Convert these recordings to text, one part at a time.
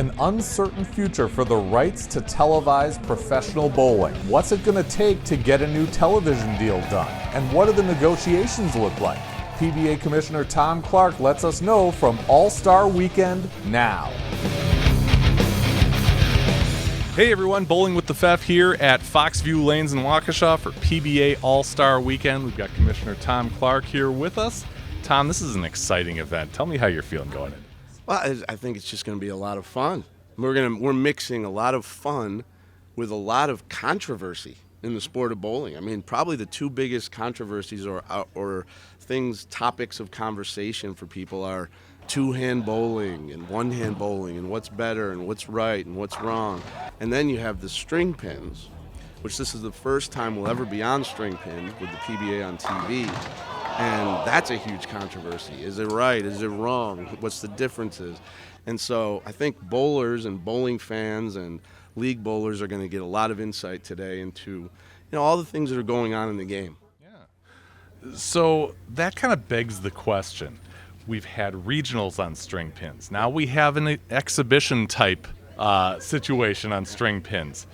An uncertain future for the rights to televise professional bowling. What's it going to take to get a new television deal done? And what do the negotiations look like? PBA Commissioner Tom Clark lets us know from All-Star Weekend now. Hey everyone, Bowling with the Fef here at Foxview Lanes in Waukesha for PBA All-Star Weekend. We've got Commissioner Tom Clark here with us. Tom, this is an exciting event. Tell me how you're feeling going in. Well, I think it's just going to be a lot of fun. We're mixing a lot of fun with a lot of controversy in the sport of bowling. I mean, probably the two biggest controversies or things, topics of conversation for people are two-hand bowling and one-hand bowling and what's better and what's right and what's wrong. And then you have the string pins, which this is the first time we'll ever be on string pins with the PBA on TV. And that's a huge controversy. Is it right? Is it wrong? What's the differences? And so I think bowlers and bowling fans and league bowlers are going to get a lot of insight today into all the things that are going on in the game. Yeah. So that kind of begs the question. We've had regionals on string pins. Now we have an exhibition type situation on string pins.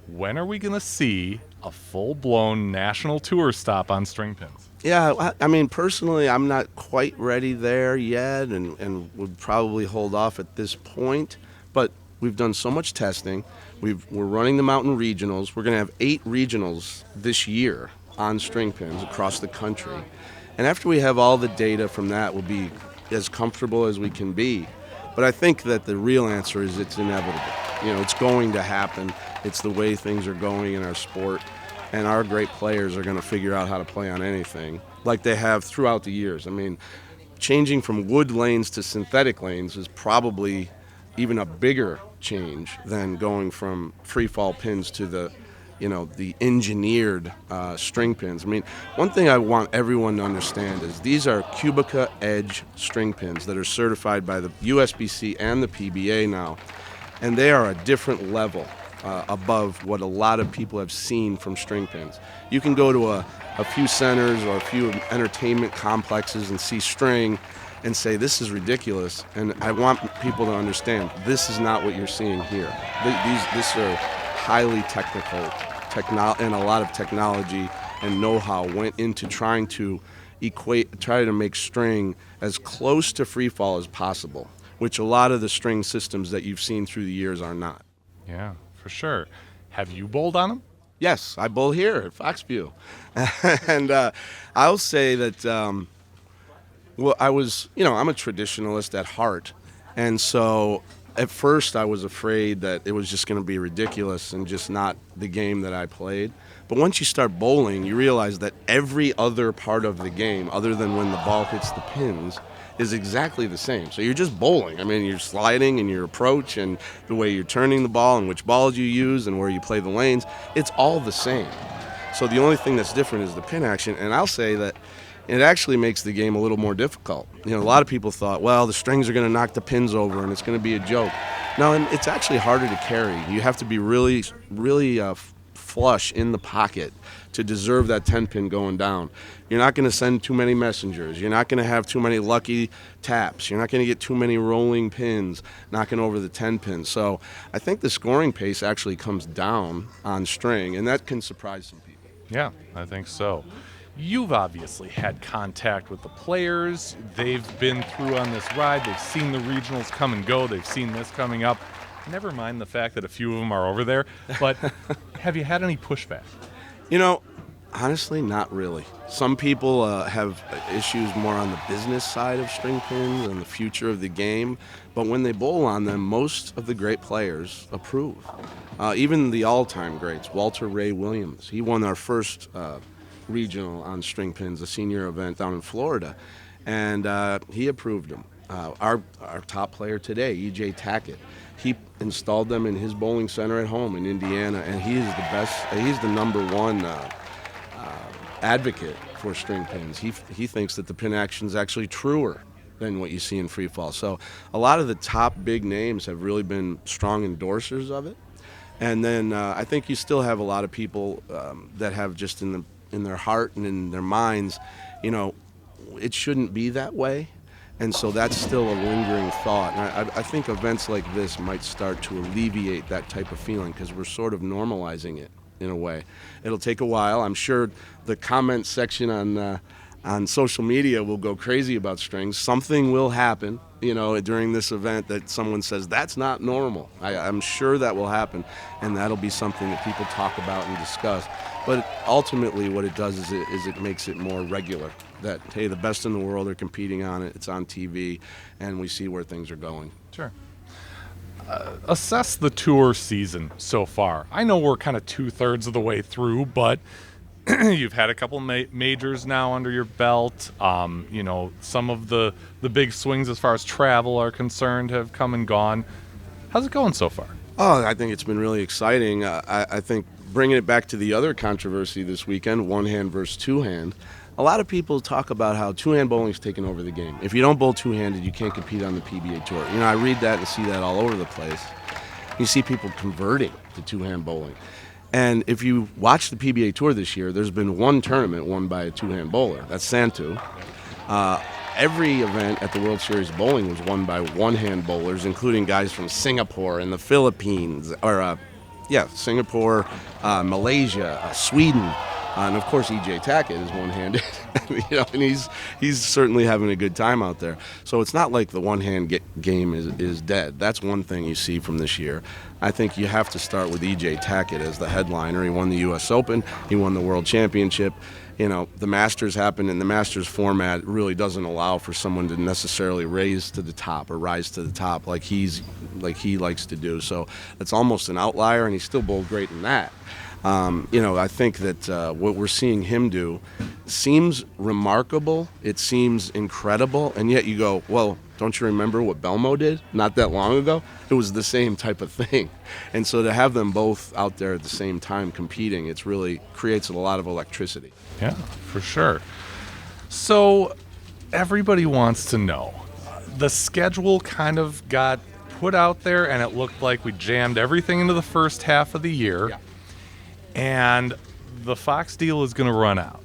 When are we going to see a full-blown national tour stop on string pins? Yeah, I mean, personally, I'm not quite ready there yet and would probably hold off at this point. But we've done so much testing. We're running the mountain regionals. We're going to have 8 regionals this year on string pins across the country. And after we have all the data from that, we'll be as comfortable as we can be. But I think that the real answer is it's inevitable. It's going to happen. It's the way things are going in our sport. And our great players are going to figure out how to play on anything, like they have throughout the years. I mean, changing from wood lanes to synthetic lanes is probably even a bigger change than going from free fall pins to the engineered string pins. I mean, one thing I want everyone to understand is these are Cubica Edge string pins that are certified by the USBC and the PBA now, and they are a different level above what a lot of people have seen from string pins. You can go to a few centers or a few entertainment complexes and see string and say, this is ridiculous. And I want people to understand, this is not what you're seeing here. These are highly technical, and a lot of technology and know-how went into trying to try to make string as close to free fall as possible, which a lot of the string systems that you've seen through the years are not. Yeah. For sure. Have you bowled on them? Yes, I bowl here at Foxview. And I'll say that, I'm a traditionalist at heart. And so at first I was afraid that it was just going to be ridiculous and just not the game that I played. But once you start bowling, you realize that every other part of the game, other than when the ball hits the pins, is exactly the same. So you're just bowling. I mean, you're sliding and your approach and the way you're turning the ball and which balls you use and where you play the lanes, it's all the same. So the only thing that's different is the pin action, and I'll say that it actually makes the game a little more difficult. A lot of people thought, well, the strings are going to knock the pins over and it's going to be a joke. No, and it's actually harder to carry. You have to be really, really flush in the pocket to deserve that 10-pin going down. You're not going to send too many messengers. You're not going to have too many lucky taps. You're not going to get too many rolling pins knocking over the 10-pin. So I think the scoring pace actually comes down on string, and that can surprise some people. Yeah, I think so. You've obviously had contact with the players. They've been through on this ride. They've seen the regionals come and go. They've seen this coming up. Never mind the fact that a few of them are over there. But have you had any pushback? Honestly, not really. Some people have issues more on the business side of string pins and the future of the game. But when they bowl on them, most of the great players approve. Even the all-time greats, Walter Ray Williams. He won our first regional on string pins, a senior event down in Florida. And he approved them. Our top player today, E.J. Tackett, he installed them in his bowling center at home in Indiana, and he is the best. He's the number one advocate for string pins. He thinks that the pin action is actually truer than what you see in free fall. So a lot of the top big names have really been strong endorsers of it. And then I think you still have a lot of people that have just in their heart and in their minds, it shouldn't be that way. And so that's still a lingering thought. And I think events like this might start to alleviate that type of feeling because we're sort of normalizing it in a way. It'll take a while. I'm sure the comment section on social media will go crazy about strings. Something will happen, during this event that someone says, that's not normal. I'm sure that will happen, and that'll be something that people talk about and discuss. But ultimately what it does is it makes it more regular. That, hey, the best in the world are competing on it, it's on TV, and we see where things are going. Sure. Assess the tour season so far. I know we're kind of 2/3 of the way through, but you've had a couple majors now under your belt. Some of the big swings as far as travel are concerned have come and gone. How's it going so far? Oh, I think it's been really exciting. I think bringing it back to the other controversy this weekend, one-hand versus two-hand, a lot of people talk about how two-hand bowling's taken over the game. If you don't bowl two-handed, you can't compete on the PBA Tour. I read that and see that all over the place. You see people converting to two-hand bowling. And if you watch the PBA Tour this year, there's been one tournament won by a two-hand bowler. That's Santu. Every event at the World Series of Bowling was won by one-hand bowlers, including guys from Singapore and the Philippines, Singapore, Malaysia, Sweden. And of course, E.J. Tackett is one-handed, and he's certainly having a good time out there. So it's not like the one-hand game is dead. That's one thing you see from this year. I think you have to start with E.J. Tackett as the headliner. He won the U.S. Open. He won the World Championship. The Masters happened, and the Masters format really doesn't allow for someone to necessarily raise to the top or rise to the top like he likes to do. So it's almost an outlier, and he still bowled great in that. I think that what we're seeing him do seems remarkable. It seems incredible. And yet you go, well, don't you remember what Belmo did not that long ago? It was the same type of thing. And so to have them both out there at the same time competing, it's really creates a lot of electricity. Yeah, for sure. So everybody wants to know. The schedule kind of got put out there, and it looked like we jammed everything into the first half of the year. Yeah. And the Fox deal is going to run out.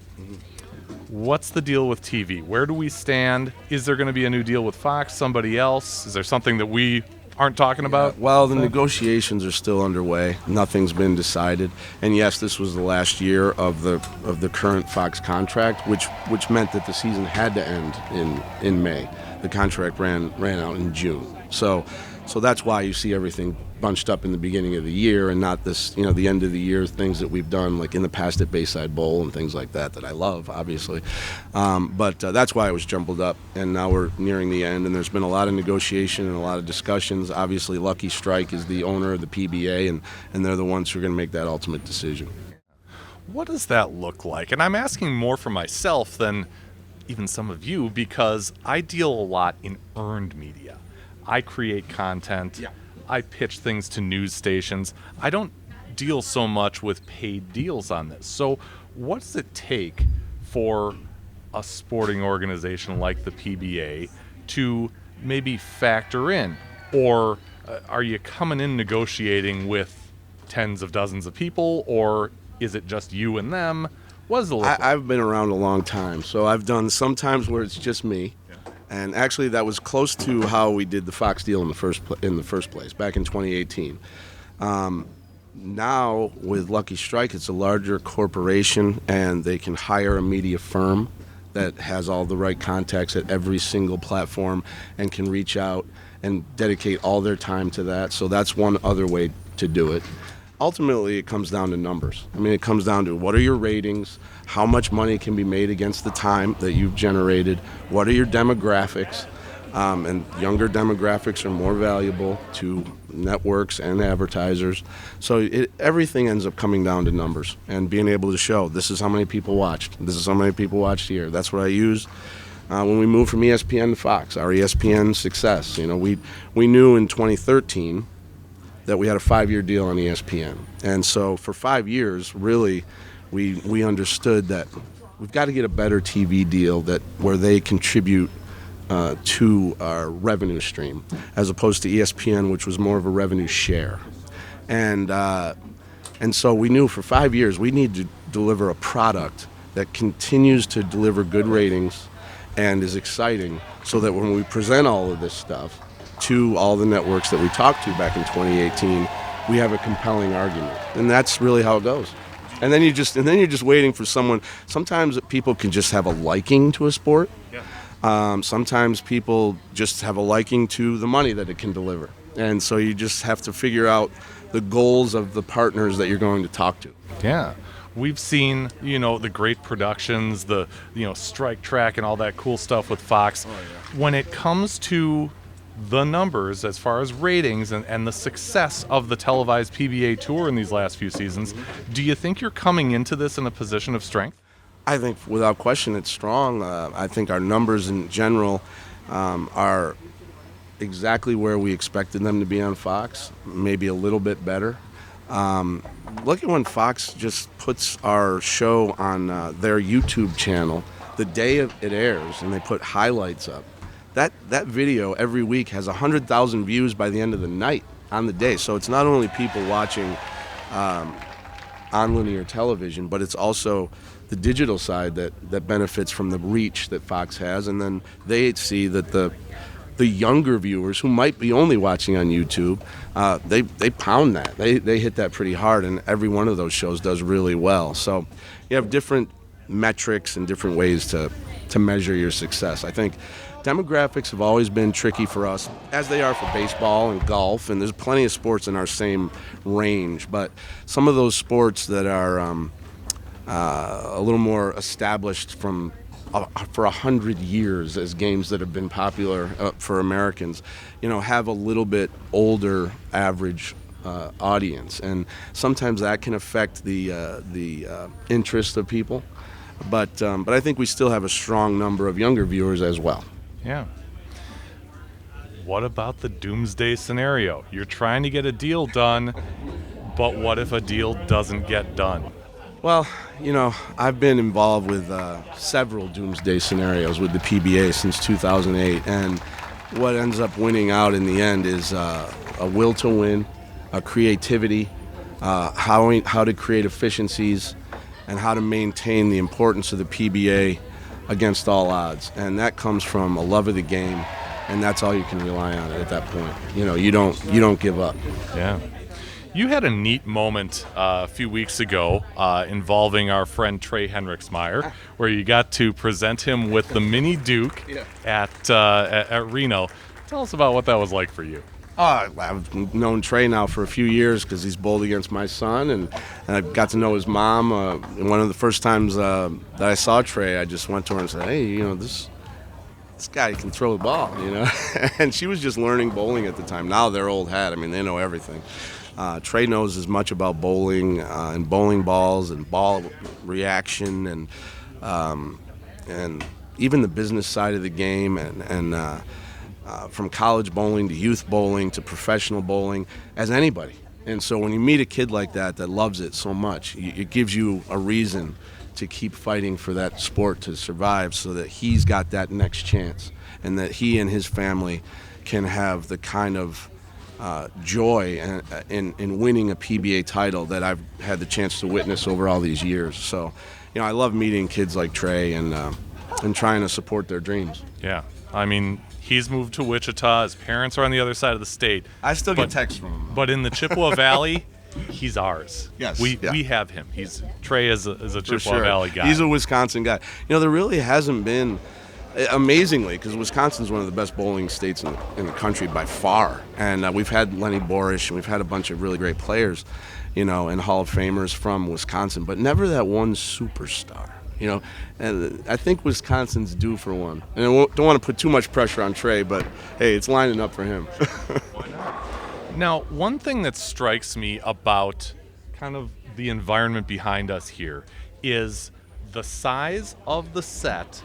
What's the deal with TV? Where do we stand? Is there going to be a new deal with Fox? Somebody else? Is there something that we aren't talking about? Well, the negotiations are still underway. Nothing's been decided. And yes, this was the last year of the current Fox contract, which meant that the season had to end in May. The contract ran out in June. So that's why you see everything bunched up in the beginning of the year and not this, the end of the year things that we've done like in the past at Bayside Bowl and things like that I love, obviously. But that's why it was jumbled up, and now we're nearing the end, and there's been a lot of negotiation and a lot of discussions. Obviously, Lucky Strike is the owner of the PBA, and they're the ones who are going to make that ultimate decision. What does that look like? And I'm asking more for myself than even some of you, because I deal a lot in earned media. I create content. Yeah. I pitch things to news stations. I don't deal so much with paid deals on this. So what does it take for a sporting organization like the PBA to maybe factor in? Or are you coming in negotiating with tens of dozens of people, or is it just you and them? What does it look like? I've been around a long time, so I've done sometimes where it's just me. And actually, that was close to how we did the Fox deal in the first place, back in 2018. Now, with Lucky Strike, it's a larger corporation, and they can hire a media firm that has all the right contacts at every single platform and can reach out and dedicate all their time to that. So that's one other way to do it. Ultimately, it comes down to numbers. It comes down to what are your ratings, how much money can be made against the time that you've generated, what are your demographics, and younger demographics are more valuable to networks and advertisers. So everything ends up coming down to numbers and being able to show this is how many people watched, this is how many people watched here. That's what I used when we moved from ESPN to Fox, our ESPN success. We knew in 2013 that we had a 5-year deal on ESPN. And so for 5 years, really, we understood that we've got to get a better TV deal where they contribute to our revenue stream, as opposed to ESPN, which was more of a revenue share. And so we knew for 5 years we need to deliver a product that continues to deliver good ratings and is exciting, so that when we present all of this stuff to all the networks that we talked to back in 2018, we have a compelling argument. And that's really how it goes. And then you're just waiting for someone. Sometimes people can just have a liking to a sport. Yeah. Sometimes people just have a liking to the money that it can deliver. And so you just have to figure out the goals of the partners that you're going to talk to. Yeah. We've seen, the great productions, the, Strike Track and all that cool stuff with Fox. Oh, yeah. When it comes to the numbers as far as ratings and the success of the televised PBA Tour in these last few seasons, do you think you're coming into this in a position of strength? I think without question it's strong. I think our numbers in general are exactly where we expected them to be on Fox, maybe a little bit better. Look at when Fox just puts our show on their YouTube channel the day it airs, and they put highlights up. That video every week has 100,000 views by the end of the night on the day. So it's not only people watching on linear television, but it's also the digital side that benefits from the reach that Fox has. And then they see that the younger viewers who might be only watching on YouTube, they pound that. They hit that pretty hard, and every one of those shows does really well. So you have different metrics and different ways to measure your success. I think demographics have always been tricky for us, as they are for baseball and golf, and there's plenty of sports in our same range. But some of those sports that are a little more established for 100 years as games that have been popular for Americans, have a little bit older average audience, and sometimes that can affect the interest of people. But I think we still have a strong number of younger viewers as well. Yeah. What about the doomsday scenario? You're trying to get a deal done, but what if a deal doesn't get done? Well, I've been involved with several doomsday scenarios with the PBA since 2008, and what ends up winning out in the end is a will to win, a creativity, how to create efficiencies, and how to maintain the importance of the PBA against all odds. And that comes from a love of the game, and that's all you can rely on at that point. You don't give up. Yeah. You had a neat moment a few weeks ago involving our friend Trey Hendricksmeyer, where you got to present him with the Mini Duke at Reno. Tell us about what that was like for you. I've known Trey now for a few years because he's bowled against my son, and I got to know his mom. One of the first times that I saw Trey, I just went to her and said, "Hey, this guy can throw the ball," And she was just learning bowling at the time. Now they're old hat. I mean, they know everything. Trey knows as much about bowling and bowling balls and ball reaction and even the business side of the game and from college bowling to youth bowling to professional bowling as anybody. And so when you meet a kid like that loves it so much, it gives you a reason to keep fighting for that sport to survive, so that he's got that next chance and that he and his family can have the kind of joy in winning a PBA title that I've had the chance to witness over all these years. So, I love meeting kids like Trey and trying to support their dreams. Yeah. I mean, he's moved to Wichita. His parents are on the other side of the state. I still get texts from him. But in the Chippewa Valley, he's ours. Yes. We have him. Trey is a Chippewa Valley guy. He's a Wisconsin guy. There really hasn't been, amazingly, because Wisconsin's one of the best bowling states in the country by far. And we've had Lenny Borish, and we've had a bunch of really great players, and Hall of Famers from Wisconsin, but never that one superstar. And I think Wisconsin's due for one. And I don't want to put too much pressure on Trey, but hey, it's lining up for him. Now, one thing that strikes me about kind of the environment behind us here is the size of the set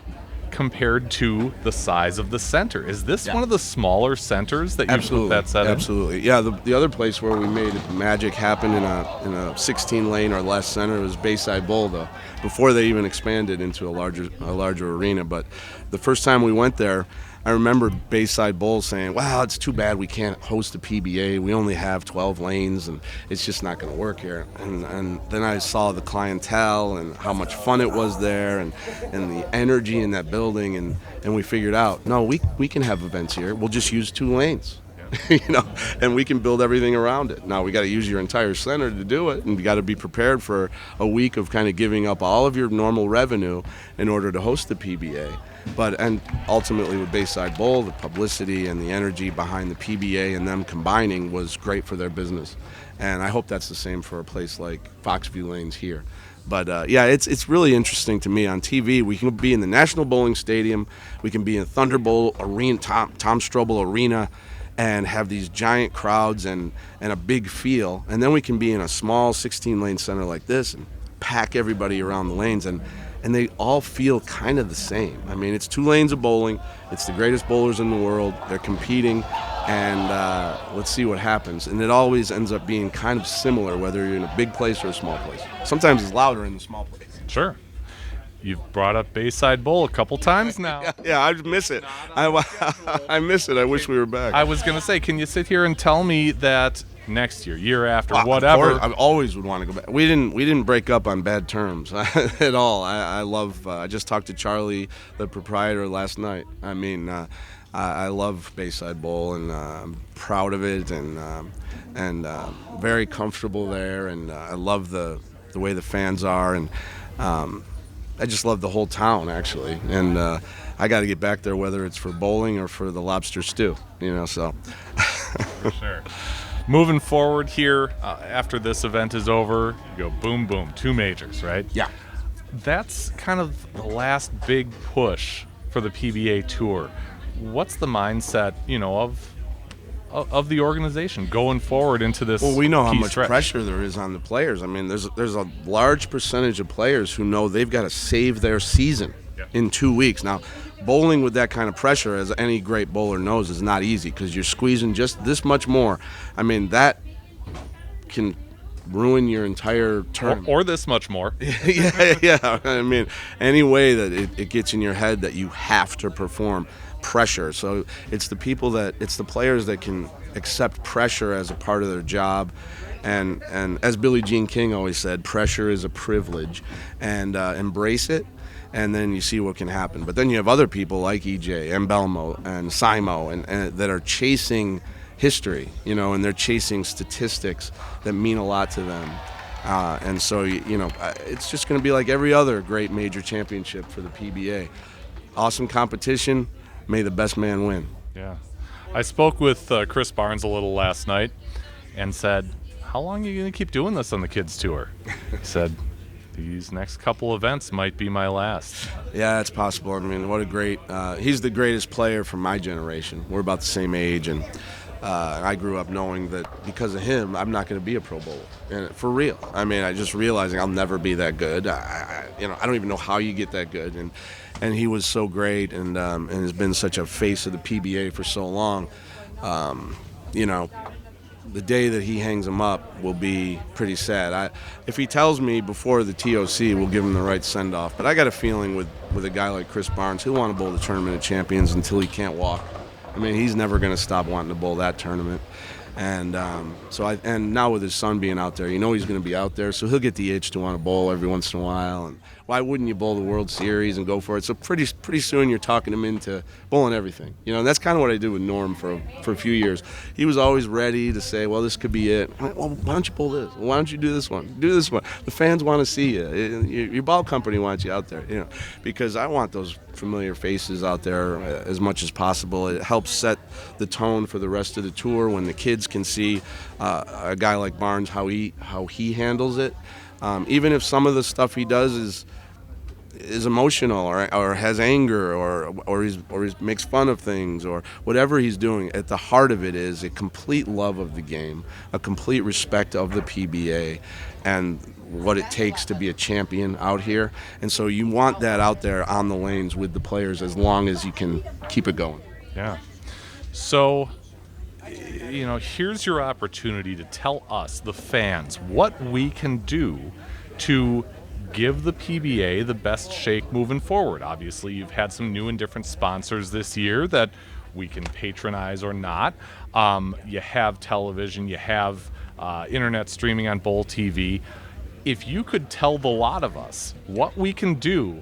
compared to the size of the center. Is this one of the smaller centers that you put that set in? Absolutely. Yeah, the other place where we made magic happen in a 16 lane or less center was Bayside Bowl, though, before they even expanded into a larger arena. But the first time we went there, I remember Bayside Bowl saying, "Wow, it's too bad we can't host a PBA. We only have 12 lanes, and it's just not going to work here." And then I saw the clientele and how much fun it was there, and the energy in that building, and we figured out, no, we can have events here. We'll just use 2 lanes. And we can build everything around it. Now we got to use your entire center to do it, and you got to be prepared for a week of kind of giving up all of your normal revenue in order to host the PBA. And ultimately with Bayside Bowl, the publicity and the energy behind the PBA and them combining was great for their business. And I hope that's the same for a place like Foxview Lanes here. But yeah, it's really interesting to me on TV. We can be in the National Bowling Stadium, we can be in Thunderbolt Arena, Tom Strobel Arena, and have these giant crowds and a big feel, and then we can be in a small 16-lane center like this and pack everybody around the lanes, and they all feel kind of the same. I mean, it's 2 lanes of bowling. It's the greatest bowlers in the world. They're competing, and let's see what happens. And it always ends up being kind of similar, whether you're in a big place or a small place. Sometimes it's louder in the small place. Sure. You've brought up Bayside Bowl a couple times now. Yeah, I miss it. I miss it. I wish we were back. I was going to say, can you sit here and tell me that next year, year after, Of whatever? course, I always would want to go back. We didn't break up on bad terms at all. I love. I just talked to Charlie, the proprietor, last night. I mean, I love Bayside Bowl, and I'm proud of it, and very comfortable there, and I love the way the fans are, and I just love the whole town, actually. And I got to get back there, whether it's for bowling or for the lobster stew, so. For sure. Moving forward here, after this event is over, you go boom, boom, 2 majors, right? Yeah. That's kind of the last big push for the PBA Tour. What's the mindset, of the organization going forward into this? Well, we know how key much stretch? pressure there is on the players. I mean, there's a large percentage of players who know they've got to save their season in 2 weeks. Now, bowling with that kind of pressure, as any great bowler knows, is not easy because you're squeezing just this much more. I mean, that can ruin your entire tournament. Or this much more. yeah. I mean, any way that it gets in your head that you have to perform, pressure. So it's the players that can accept pressure as a part of their job, and as Billie Jean King always said, pressure is a privilege, and embrace it, and then you see what can happen. But then you have other people like EJ and Belmo and Simo and that are chasing history, and they're chasing statistics that mean a lot to them. And so, it's just going to be like every other great major championship for the PBA. Awesome competition. May the best man win. Yeah. I spoke with Chris Barnes a little last night and said, how long are you going to keep doing this on the kids' tour? He said, these next couple events might be my last. Yeah, it's possible. I mean, what a great he's the greatest player from my generation. We're about the same age, and I grew up knowing that because of him, I'm not going to be a Pro Bowler, and for real. I mean, I just realizing I'll never be that good. I don't even know how you get that good, and he was so great, and has been such a face of the PBA for so long. The day that he hangs him up will be pretty sad. If he tells me before the TOC, we'll give him the right send-off. But I got a feeling with a guy like Chris Barnes, he'll want to bowl the Tournament of Champions until he can't walk. I mean, he's never going to stop wanting to bowl that tournament. And now with his son being out there, he's going to be out there, so he'll get the itch to want to bowl every once in a while. And why wouldn't you bowl the World Series and go for it? So pretty soon you're talking him into bowling everything. And that's kind of what I did with Norm for a few years. He was always ready to say, well, this could be it. Well, why don't you bowl this? Why don't you do this one? Do this one. The fans want to see you. Your ball company wants you out there, because I want those familiar faces out there as much as possible. It helps set the tone for the rest of the tour when the kids can see a guy like Barnes, how he handles it. Even if some of the stuff he does is emotional or has anger or he makes fun of things or whatever he's doing, at the heart of it is a complete love of the game, a complete respect of the PBA and what it takes to be a champion out here. And so you want that out there on the lanes with the players as long as you can keep it going. Yeah. So, here's your opportunity to tell us, the fans, what we can do to give the PBA the best shake moving forward. Obviously, you've had some new and different sponsors this year that we can patronize or not. You have television, you have internet streaming on Bowl TV. If you could tell the lot of us what we can do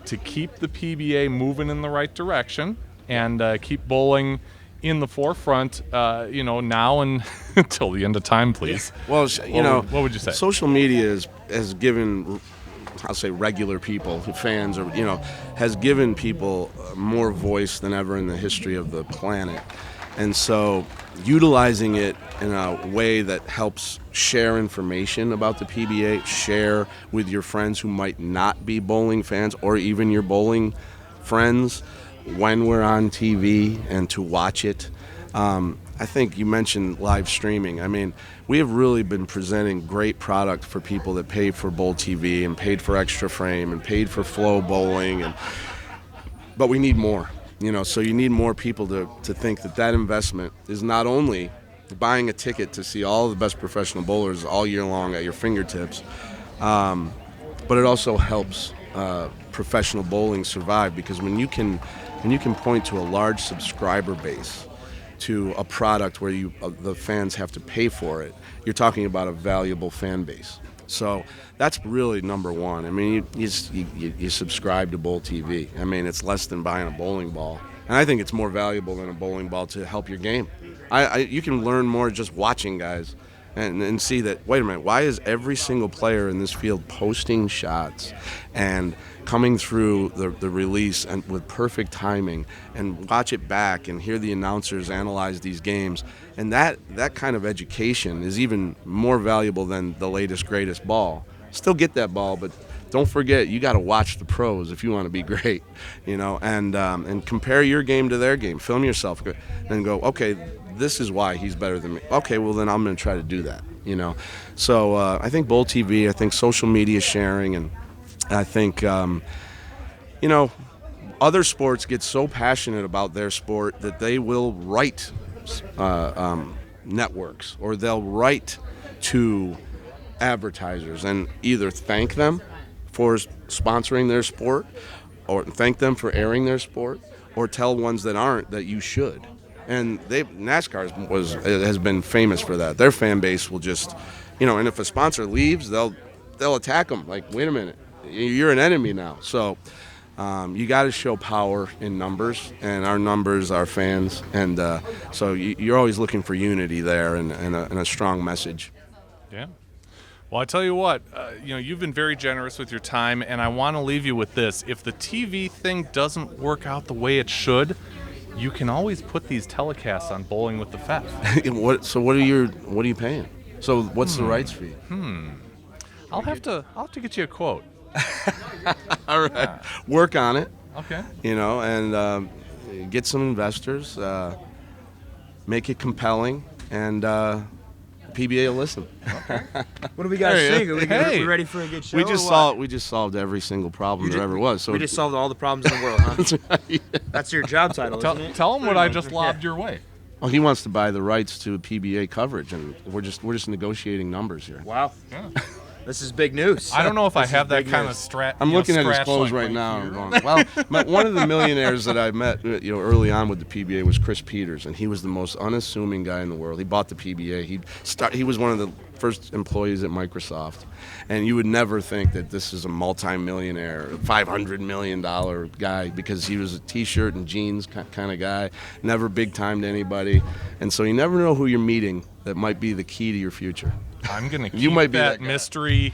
to keep the PBA moving in the right direction and keep bowling in the forefront, now and until the end of time, please. Well, what would you say? Social media has given, I'll say, regular people, fans, or has given people more voice than ever in the history of the planet, and so utilizing it in a way that helps share information about the PBA, share with your friends who might not be bowling fans, or even your bowling friends when we're on TV, and to watch it. I think you mentioned live streaming. I mean, we have really been presenting great product for people that paid for Bowl TV and paid for Extra Frame and paid for Flow Bowling, but we need more. So you need more people to think that investment is not only buying a ticket to see all the best professional bowlers all year long at your fingertips, but it also helps professional bowling survive, because when you can point to a large subscriber base to a product where the fans have to pay for it, you're talking about a valuable fan base. So that's really number one. I mean, you subscribe to Bowl TV. I mean, it's less than buying a bowling ball, and I think it's more valuable than a bowling ball to help your game. You can learn more just watching guys and see that, wait a minute, why is every single player in this field posting shots and coming through the release and with perfect timing, and watch it back and hear the announcers analyze these games. And that kind of education is even more valuable than the latest, greatest ball. Still get that ball, but don't forget, you got to watch the pros if you want to be great, and compare your game to their game. Film yourself and go, okay, this is why he's better than me. Okay, well then I'm going to try to do that, So I think Bowl TV, I think social media sharing, and I think, other sports get so passionate about their sport that they will write networks, or they'll write to advertisers and either thank them for sponsoring their sport, or thank them for airing their sport, or tell ones that aren't that you should. And NASCAR has been famous for that. Their fan base will just, and if a sponsor leaves, they'll attack them. Like, wait a minute, you're an enemy now. So you got to show power in numbers, and our numbers are fans, and so you're always looking for unity there and a strong message. Yeah. Well, I tell you what, you've been very generous with your time, and I want to leave you with this. If the TV thing doesn't work out the way it should, you can always put these telecasts on Bowling with the FEF. So what are you paying? So what's the rights fee? I'll have to get you a quote. All right. Yeah. Work on it. Okay. And get some investors, make it compelling, and PBA will listen. Okay. What do we got to sing? Are we ready for a good show? We just solved every single problem there ever was. So we just solved all the problems in the world, huh? That's right. That's your job title, isn't it? Tell him what I just lobbed your way. Well, he wants to buy the rights to PBA coverage, and we're just negotiating numbers here. Wow. Yeah. This is big news. I don't know if I have that kind of strat. I'm looking at his clothes right now. I'm going, well, one of the millionaires that I met, early on with the PBA was Chris Peters, and he was the most unassuming guy in the world. He bought the PBA. He was one of the first employees at Microsoft, and you would never think that this is a multi-millionaire, $500 million guy, because he was a T-shirt and jeans kind of guy, never big time to anybody, and so you never know who you're meeting that might be the key to your future. I'm going to keep that mystery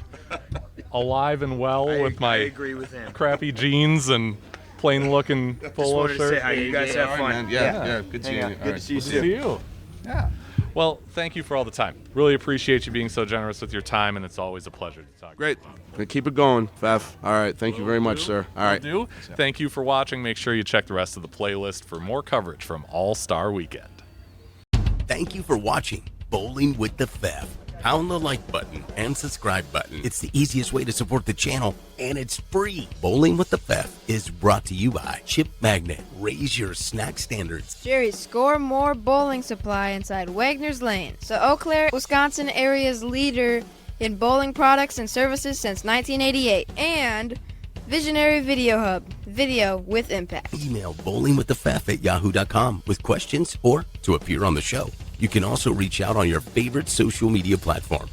alive and well with my agree with him. Crappy jeans and plain-looking polo shirt. Just wanted to say hi. You guys have fun. Yeah. Good seeing you. Good to see you, Good to see you. Yeah. Well, thank you for all the time. Really appreciate you being so generous with your time, and it's always a pleasure to talk. Great. Keep it going, Fef. All right. Thank you very much, sir. All right. Thank you for watching. Make sure you check the rest of the playlist for more coverage from All-Star Weekend. Thank you for watching Bowling with the FEF. Pound the like button and subscribe button. It's the easiest way to support the channel, and it's free. Bowling with the FEF is brought to you by Chip Magnet. Raise your snack standards. Jerry's Score More Bowling Supply inside Wagner's Lane. So Eau Claire, Wisconsin area's leader in bowling products and services since 1988, and Visionary Video Hub, video with impact. Email bowlingwiththefef@yahoo.com with questions or to appear on the show. You can also reach out on your favorite social media platform.